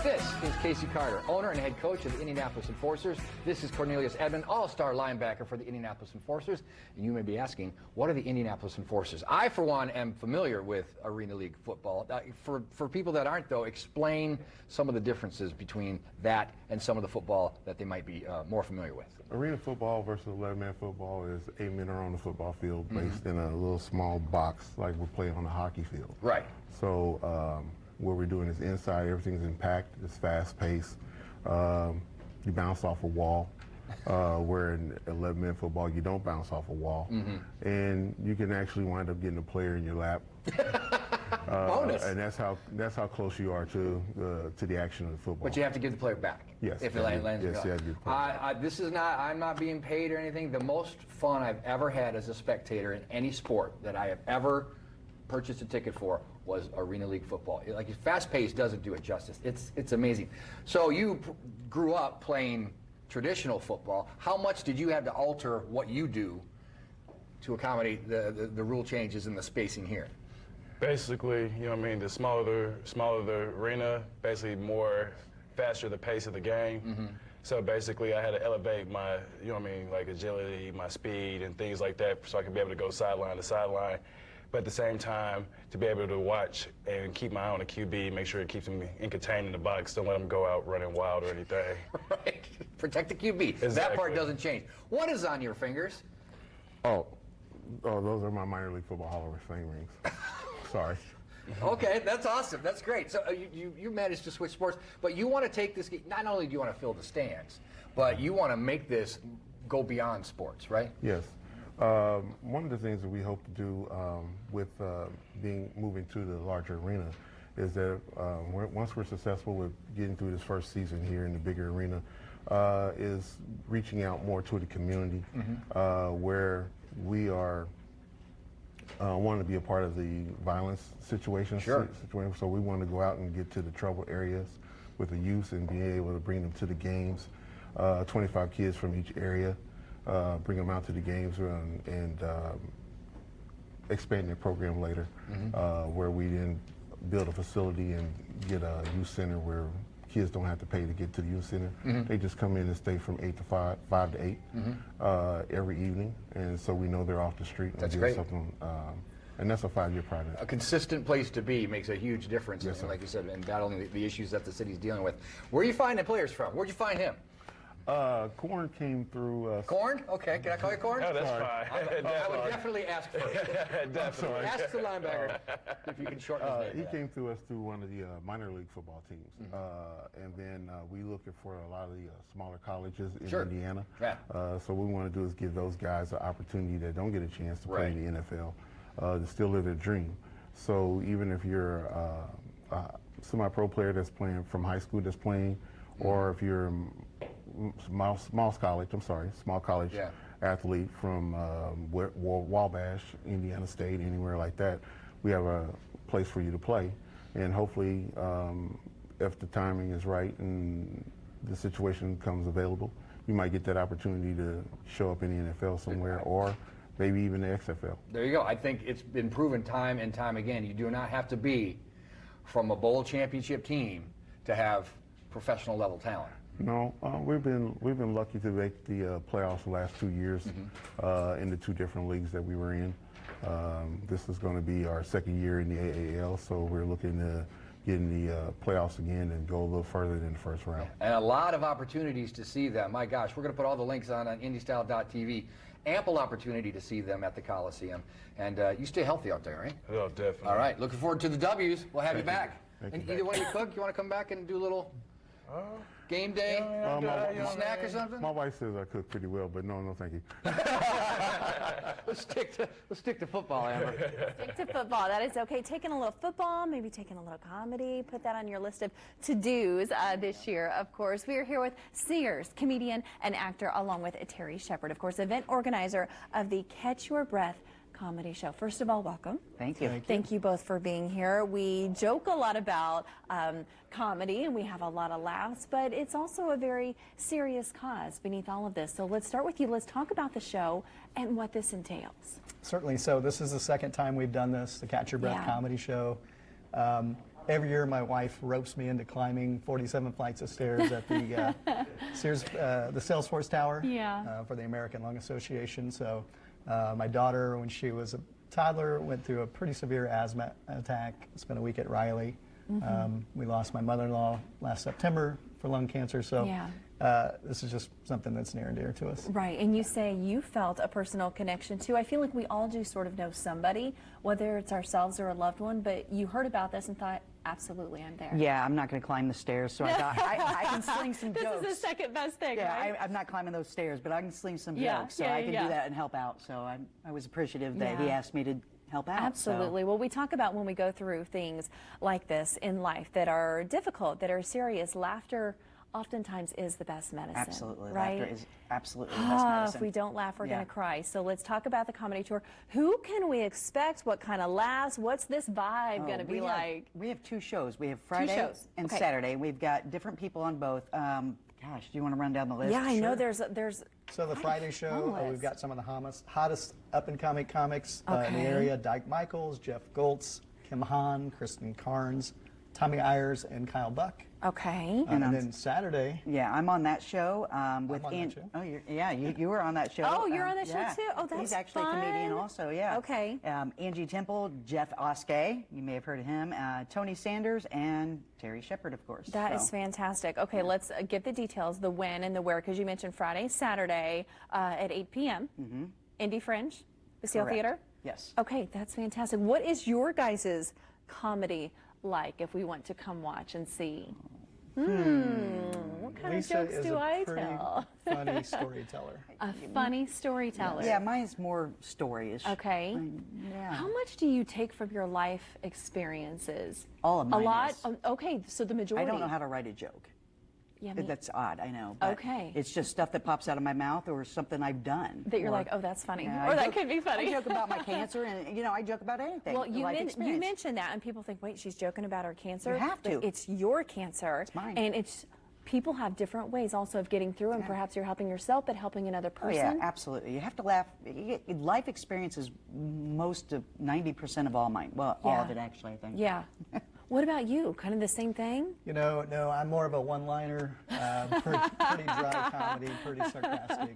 This is Casey Carter, owner and head coach of the Indianapolis Enforcers. This is Cornelius Edmond, all-star linebacker for the Indianapolis Enforcers. And you may be asking, what are the Indianapolis Enforcers? I, for one, am familiar with Arena League football. For people that aren't, though, explain some of the differences between that and some of the football that they might be more familiar with. Arena football versus 11-man football is 8 men are on the football field based in a little small box like we're playing on a hockey field. Right. So what we're doing is inside, everything's impact, it's fast-paced. You bounce off a wall, where in 11-man football, you don't bounce off a wall. And you can actually wind up getting a player in your lap. Bonus. And that's how close you are to the action of the football. But you have to give the player back. Yes. If it lands. Yes, you have to give the player back. This is not, I'm not being paid or anything. The most fun I've ever had as a spectator in any sport that I have ever purchased a ticket for was Arena League football. Like, fast-paced doesn't do it justice. It's amazing. So you grew up playing traditional football. How much did you have to alter what you do to accommodate the rule changes and the spacing here? Basically, you know what I mean, the smaller the arena, basically more faster the pace of the game. So basically I had to elevate my, you know what I mean, like agility, my speed and things like that so I could be able to go sideline to sideline. But at the same time, to be able to watch and keep my eye on the QB, make sure it keeps him contained in the box, don't let him go out running wild or anything. Right. Protect the QB. Exactly. That part doesn't change. What is on your fingers? Oh, those are my minor league football Hall of Fame rings. Sorry. Okay, that's awesome. That's great. So you managed to switch sports, but you want to take this, not only do you want to fill the stands, but you want to make this go beyond sports, right? Yes. One of the things that we hope to do with moving to the larger arena is that once we're successful with getting through this first season here in the bigger arena, is reaching out more to the community where we are wanting to be a part of the violence situation. Sure. So we want to go out and get to the trouble areas with the youth and be able to bring them to the games. 25 kids from each area. Bring them out to the games and expand their program later, where we then build a facility and get a youth center where kids don't have to pay to get to the youth center. They just come in and stay from 8 to 5 to 8 every evening, and so we know they're off the street. And That's doing great. Something, and that's a 5-year project. A consistent place to be makes a huge difference, Yes, like you said, in battling the issues that the city's dealing with. Where are you finding players from? Where'd you find him? Corn came through. Corn? Okay, can I call you Corn? Oh, that's Sorry. fine. I would definitely ask first. Definitely. Ask the linebacker if you can shorten his He name. came through us through one of the minor league football teams, and then we looking for a lot of the smaller colleges in Sure. Indiana. Yeah. So what we want to do is give those guys an opportunity that don't get a chance to play Right. in the NFL to still live their dream. So even if you're a semi-pro player that's playing from high school that's playing, or if you're small college Yeah. athlete from Wabash, Indiana State, anywhere like that, we have a place for you to play. And hopefully, if the timing is right and the situation comes available, you might get that opportunity to show up in the NFL somewhere, or maybe even the XFL. There you go. I think it's been proven time and time again. You do not have to be from a bowl championship team to have professional level talent. No, we've been lucky to make the playoffs the last 2 years in the 2 different leagues that we were in. This is going to be our second year in the AAL, so we're looking to get in the playoffs again and go a little further than the first round. And a lot of opportunities to see them. My gosh, we're going to put all the links on IndyStyle.tv. Ample opportunity to see them at the Coliseum. And you stay healthy out there, right? Oh, definitely. All right, looking forward to the W's. We'll have you back. Thank And you. either one of you cook? You want to come back and do a little game day snack or something? My wife says I cook pretty well, but no, thank you. Let's stick to football, Amber. Stick to football. That is okay. Taking a little football, maybe taking a little comedy. Put that on your list of to-dos this year, of course. We are here with Sears, comedian and actor, along with Terry Shepard, of course, event organizer of the Catch Your Breath comedy show. First of all, welcome. Thank you. Thank you both for being here. We joke a lot about comedy and we have a lot of laughs, but it's also a very serious cause beneath all of this. So let's start with you. Let's talk about the show and what this entails. Certainly. So this is the second time we've done this, the Catch Your Breath Yeah. comedy show. every year my wife ropes me into climbing 47 flights of stairs at the the Salesforce Tower for the American Lung Association. So my daughter, when she was a toddler, went through a pretty severe asthma attack. Spent a week at Riley. We lost my mother-in-law last September for lung cancer. So this is just something that's near and dear to us. Right, and you say you felt a personal connection too. I feel like we all do sort of know somebody, whether it's ourselves or a loved one, but you heard about this and thought, absolutely, I'm there. Yeah, I'm not going to climb the stairs, so I thought I can sling some jokes. This is the second best thing, Yeah, right? I'm not climbing those stairs, but I can sling some Yeah, jokes, so yeah, I can yeah. do that and help out. So I was appreciative that he Yeah. asked me to help out. Absolutely. Well, we talk about when we go through things like this in life that are difficult, that are serious, laughter oftentimes is the best medicine. Absolutely. Right? Laughter is absolutely the best medicine. If we don't laugh, we're Yeah. going to cry. So let's talk about the comedy tour. Who can we expect? What kind of laughs? What's this vibe going to be like? We have 2 shows. We have Friday shows. and Okay. Saturday. We've got different people on both. Gosh, do you want to run down the list? Yeah, I know Sure. there's So the Friday show, fun we've list. got some of the hottest up-and-coming comics in the Okay. area. Dyke Michaels, Jeff Goltz, Kim Hahn, Kristen Carnes, Tommy Ayers, and Kyle Buck. Okay. And then Saturday, Yeah, I'm on that show with on that show. Oh, you were on that show. Oh, you're on that show yeah. too? Oh, that's He's actually a comedian fun. also. Yeah. Okay. Angie Temple, Jeff Oskay, you may have heard of him. Tony Sanders and Terry Shepard, of course. That is So, fantastic. Okay, let's get the details, the when and the where, because you mentioned Friday, Saturday at 8 p.m. Indie Fringe, Bastille Correct. Theater. Yes. Okay, that's fantastic. What is your guys' comedy like if we want to come watch and see? What kind Lisa of jokes is do a I pretty tell? funny storyteller. A funny storyteller. Yeah, mine's more story-ish. Okay. Yeah. How much do you take from your life experiences? All of mine A lot? is. Okay, so the majority. I don't know how to write a joke. Yeah, me- That's odd, I know. But Okay. It's just stuff that pops out of my mouth or something I've done. that you're Or- like, oh, that's funny. Yeah, or I that joke- could be funny. I joke about my cancer, and I joke about anything. Well, you, life you experience. mentioned that, and people think, wait, she's joking about her cancer. You have But to. it's your cancer. It's mine. And it's people have different ways also of getting through, and perhaps you're helping yourself, but helping another Oh person. yeah, absolutely. You have to laugh. Life experience is most of 90% of all mine. Well, all of Yeah. it actually, I think. Yeah. What about you? Kind of the same thing? No, I'm more of a one-liner, pretty dry comedy, pretty sarcastic.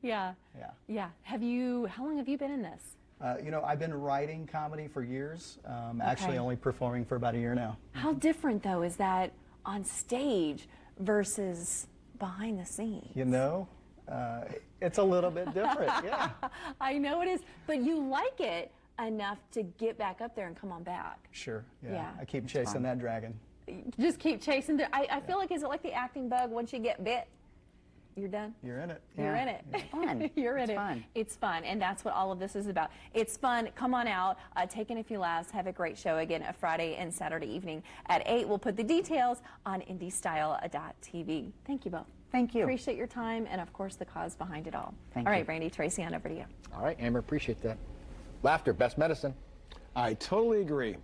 Yeah. Yeah. Yeah. How long have you been in this? I've been writing comedy for years, actually only performing for about a year now. How different, though, is that on stage versus behind the scenes? It's a little bit different, yeah. I know it is, but you like it enough to get back up there and come on back. Sure, Yeah. yeah. I keep chasing that dragon. Just keep chasing. I feel like, is it like the acting bug? Once you get bit, you're done. You're in it. You're in it. It's fun. You're in It's it. fun. It's fun, and that's what all of this is about. It's fun. Come on out, take in a few laughs, have a great show again a Friday and Saturday evening at 8. We'll put the details on IndieStyle.tv. Thank you both. Thank you. Appreciate your time and, of course, the cause behind it all. Thank all you. right, Brandy, Tracy, on over to you. All right, Amber, appreciate that. Laughter, best medicine. I totally agree.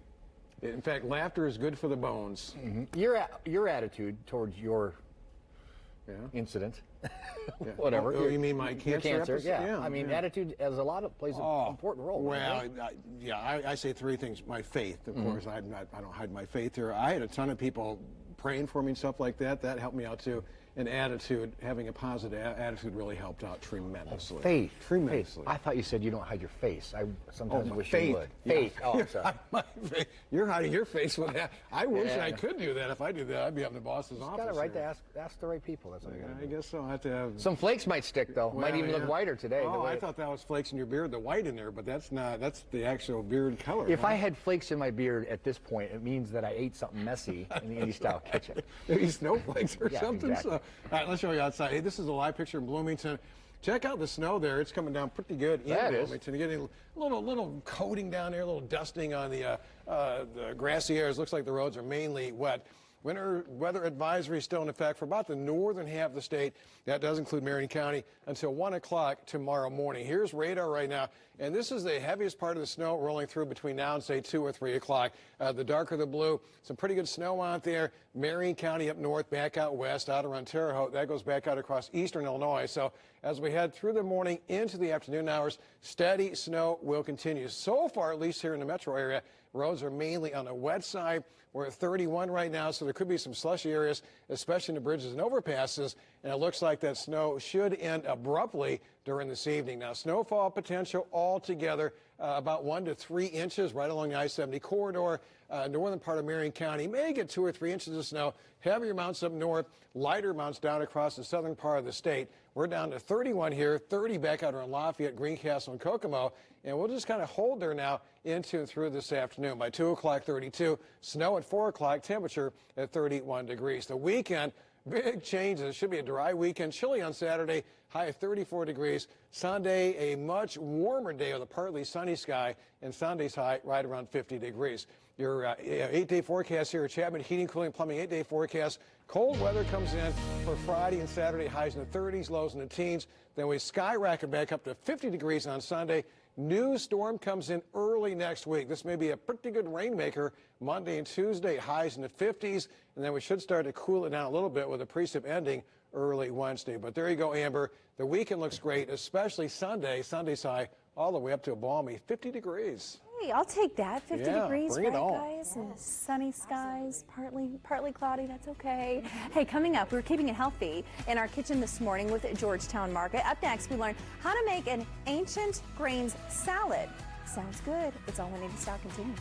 In fact, laughter is good for the bones. Your attitude towards your incident, whatever. Oh, you mean my your cancer episode? Yeah. Yeah, I mean, yeah. attitude has a lot of plays an important role. Well, right? I say 3 things. My faith, of course. I don't hide my faith here. I had a ton of people praying for me and stuff like that. That helped me out too. And attitude, having a positive attitude really helped out tremendously. Faith. Tremendously. I thought you said you don't hide your face. I sometimes my wish faith. you would. Yeah. Faith. Oh, I'm sorry. My faith. You're hiding your face with that. I wish Yeah. I could do that. If I did that, I'd be up in the boss's office. Got it right to here. ask the right people. That's all you gotta I do. guess so. I have to have Some flakes might stick though. might Well, even look yeah. whiter today. the Oh, way- I thought that was flakes in your beard, the white in there, but that's not. That's the actual beard color. If huh? I had flakes in my beard at this point, it means that I ate something messy in the Indie Style kitchen. maybe snowflakes or Yeah, something. exactly. So, all right, let's show you outside. Hey, this is a live picture in Bloomington. Check out the snow there. It's coming down pretty good in Yeah, it is. Bloomington. You're getting a little coating down there, a little dusting on the grassy areas. Looks like the roads are mainly wet. Winter weather advisory is still in effect for about the northern half of the state. That does include Marion County until 1 o'clock tomorrow morning. Here's radar right now, and this is the heaviest part of the snow rolling through between now and, say, 2 or 3 o'clock. The darker the blue, some pretty good snow out there. Marion County up north, back out west, out around Terre Haute. That goes back out across eastern Illinois. So as we head through the morning into the afternoon hours, steady snow will continue. So far, at least here in the metro area, Roads are mainly on the wet side. We're at 31 right now, so there could be some slushy areas, especially in the bridges and overpasses. And it looks like that snow should end abruptly during this evening. Now, snowfall potential altogether about 1 to 3 inches right along the I-70 corridor. Northern part of Marion County may get 2 or 3 inches of snow. Heavier amounts up north, lighter amounts down across the southern part of the state. We're down to 31 here, 30 back out around Lafayette, Greencastle, and Kokomo. And we'll just kind of hold there now into and through this afternoon. By 2 o'clock, 32. Snow at 4 o'clock, temperature at 31 degrees. The weekend, big changes. It should be a dry weekend. Chilly on Saturday, high of 34 degrees. Sunday, a much warmer day with a partly sunny sky, and Sunday's high right around 50 degrees. Your 8-day forecast here at Chapman Heating, Cooling, Plumbing 8-day forecast. Cold weather comes in for Friday and Saturday, highs in the 30s, lows in the teens. Then we skyrocket back up to 50 degrees on Sunday. New storm comes in early next week. This may be a pretty good rainmaker Monday and Tuesday, highs in the 50s, and then we should start to cool it down a little bit with a precip ending early Wednesday. But there you go, Amber. The weekend looks great, especially Sunday. Sunday's high all the way up to a balmy 50 degrees. Hey, I'll take that. 50 Yeah, degrees, bring it right, on. guys? And sunny skies, partly cloudy. That's okay. Hey, coming up, we're keeping it healthy in our kitchen this morning with Georgetown Market. Up next, we learn how to make an ancient grains salad. Sounds good. It's all in Need to Stop continues.